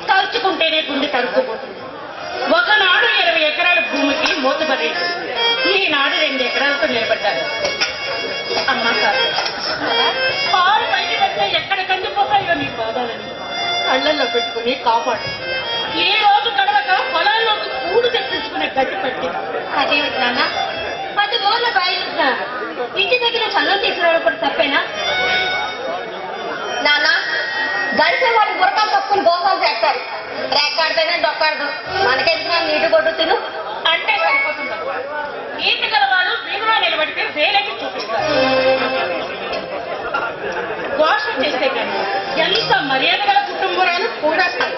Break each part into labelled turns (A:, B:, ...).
A: తలుచుకుంటేనే గుండె తరుక్కుపోతుంది. ఒకనాడు 20 ఎకరాల భూమికి మూతబడేది, ఈనాడు 2 ఎకరాలతో నిలబడ్డారు. అమ్మా కాదు, పాలు బయట పెడితే ఎక్కడ కందిపోతాయో నీ బాధాలని కళ్ళల్లో పెట్టుకుని కాపాడు. ఈ రోజు గడవక పొలాల్లోకి కూడు తెప్పించుకునే గడ్డి పట్టి
B: అదే నాన్న, 10 రోజుల బాయిస్తున్నా ఇంటి దగ్గర చల్లం తీసుకురావడం కూడా తప్పేనా నాన్న? గడిచే వాళ్ళు గురకాలు తప్పుకుని దోసాలు చేస్తారు, రేకాడితేనే డొక్కాడదు. మనకెందుకు నీటి కొట్టు తిను
A: అంటే సరిపోతుంది. నీటి గల వాళ్ళు వీధిలో నిలబడితే వేలకి చూపిస్తారు. దోషం చేస్తే కానీ ఎంత మర్యాద గల కుటుంబరాలు కూడేస్తారు.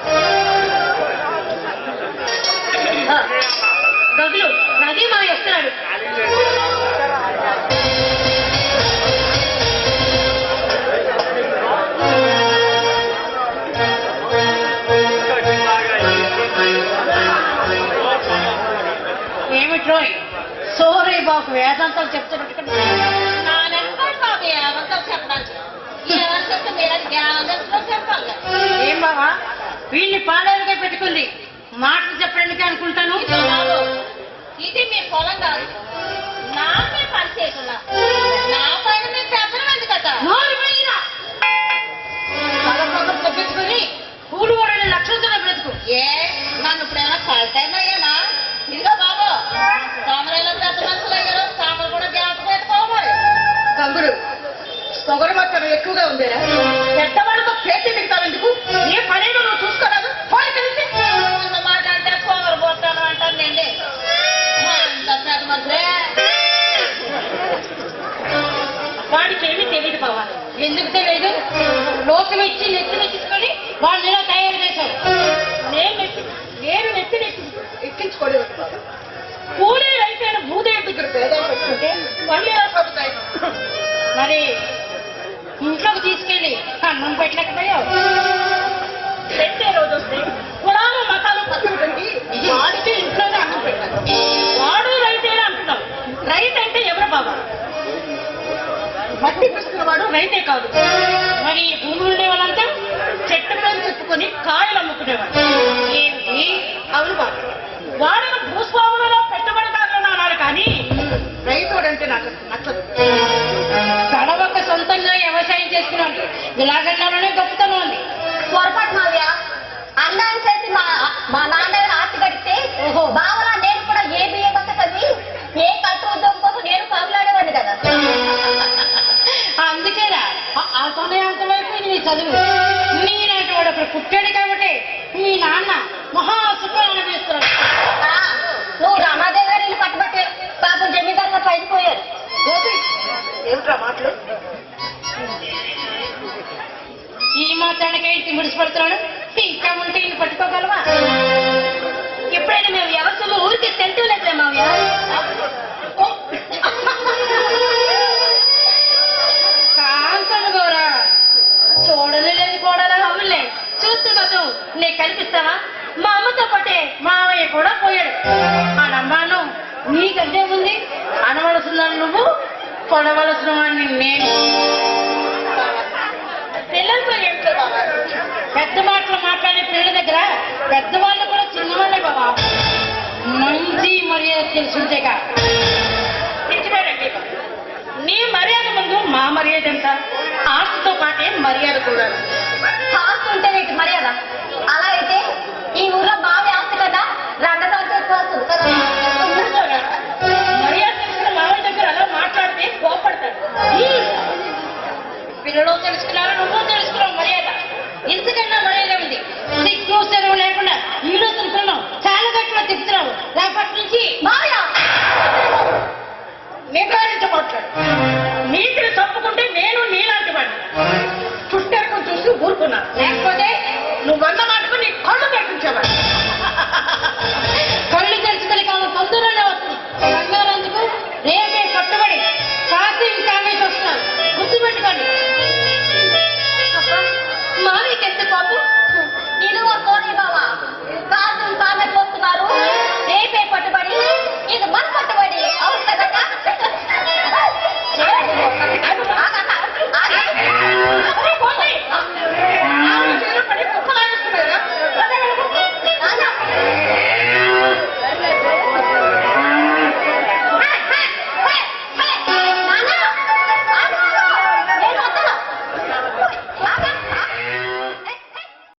A: గదులు నది మా ఎస్తున్నాడు. ఏమిట్రోయ్ సోరీ బాబు వేదాంతాలు చెప్తున్నట్టు ఏం బావా వీళ్ళని పాలేరుగా పెట్టుకుంది, మాటలు చెప్పడానికి అనుకుంటాను.
B: ఇది మీ పొలం కాదు, నా మీరు పని చేయకుండా నా పైన మీరు చెప్పడం కదా.
A: తగ్గించుకుని కూలి వాడని లక్షలతో బ్రతుకు.
B: ఏ నన్ను ఇప్పుడేమైనా కలిసైనా ఇదిగో బాబు, తామరేలో పెద్ద మనుషులు అయ్యారు, తామరు కూడా జ్ఞాపకం పెట్టుకోవాలి.
A: గంగుడు పొగరు మొత్తం ఎక్కువగా ఉందేరా? పెద్దవాళ్ళతో పేచి మిగతావెందుకు? ఏ పనేదో నువ్వు చూసుకోరాదు. పోయి కలిసి
B: ముందు మాట అంటే పొగరు పోతాను అంటానండి. అంత పెద్ద మనుషులే.
A: వాడికి ఏమీ తెలియదు కావాలి. ఎందుకు తెలియదు? లోకం ఇచ్చి నెత్తిని తీసుకొని వాళ్ళు ఇలా తయారు చేశారు. నేను నెత్తిని ఎక్కించుకోలేదు. కూలీ అయితే భూదేవి దగ్గర పేదలు పెట్టుకుంటే వాళ్ళు ఎలా పడుతాయి? మరి ఇంట్లోకి తీసుకెళ్ళి అన్నం పెట్టలేకపోయావు. పెట్టే రోజు వస్తే కులాలు మతాలు పట్టుకుంటుంది. వాడితే ఇంట్లోనే అన్నం పెట్టారు. వాడు రైతేనే అంటున్నాం. రైతు అంటే ఎవరు బాబా? మట్టి పిస్తున్న వాడు రైతే కాదు. మరి భూమి ఉండే వాళ్ళంతా చెట్టు పేరు చెప్పుకొని కాయలు అమ్ముకునేవాడు. ఏంటి? అవును బాబు, వాడిని భూస్వాములలో పెట్టుబడిదారులను అన్నారు, కానీ రైతుడంటే నాకు నచ్చదు. గడవక సొంతంగా వ్యవసాయం చేసుకున్నాడు. ఇలాగన్నారనే గొప్పతనం ఉంది.
B: పొరపాటు మావ్య, అన్నాన్ని చేసి మా నాన్నగారు ఆస్తి గడిస్తే బావలా నేను కూడా ఏ బియ్య కొత్త కది ఏ కట్టు ఉద్యోగం కోసం నేను పగులాడేవాడిని కదా.
A: అందుకేరా అంతనే అంతమైపోయింది నీ చదువు. నీలాంటి వాడు అప్పుడు పుట్టాడు కాబట్టి మీ నాన్న మహా సుఖం అనిపిస్తున్నాడు.
B: నువ్వు రామాదేవి గారు ఇల్లు పట్టుబట్టే పాపం జమీందారుగా పైపోయారు.
A: ఏమిట్రా మాటలు? ఈ మాత్రానికే ఇంటి ముడిచిపెడుతున్నాడు. ఇంకా ఉంటే ఇల్లు పట్టుకోగలవా?
B: ఎప్పుడైనా మేము వ్యవస్థలో ఊరికి తెంటూ లేదులే మావ్య.
A: కూడా పోయాడు. ఆ నమ్మాను నీకంటే ఉంది. అనవలసిన నువ్వు, కొనవలసిన వాడిని నేను.
B: పిల్లలతో ఏంటో బాబా
A: పెద్ద మాటలు మాట్లాడే పిల్లల దగ్గర పెద్దవాళ్ళు కూడా చిన్నవాళ్ళే బాబా. మంచి మర్యాద తెలుసుంటేగా.
B: నిజమేనండి. నీ మర్యాద ముందు మా మర్యాద ఎంత? ఆస్తితో పాటే మర్యాద కూడా.
C: ఆస్తి ఉంటే నీకు మర్యాద. అలా అయితే ఈ ఊర్లో బావి ఆస్తి కదా రంగదాంతో ఎక్కువ వస్తుంది కదా.
B: మర్యాద తెలిసిన మామయ్య దగ్గర అలా మాట్లాడితే కోపడతాడు.
A: పిల్లలు తెలుసుకున్నారు, నువ్వు తెలుసుకున్నావు మర్యాద. ఇంతకన్నా మర్యాద ఉంది. సిగ్గు సెలవు లేకుండా ఈలో తింటున్నావు, చాలా గట్టిగా తిప్పుతున్నావు. రేపటి నుంచి
B: మామయ్య నిర్ధారించబోట్లాడు. నీతిని తప్పుకుంటే నేను నీలాంటి వాడిని. చుట్టెరకం చూసి ఊరుకున్నా. లేకపోతే నువ్వన్న మాటకు నీ కళ్ళు కట్టించేవాడు.
A: కళ్ళు తెరుచుకొని కాదు తొందరలో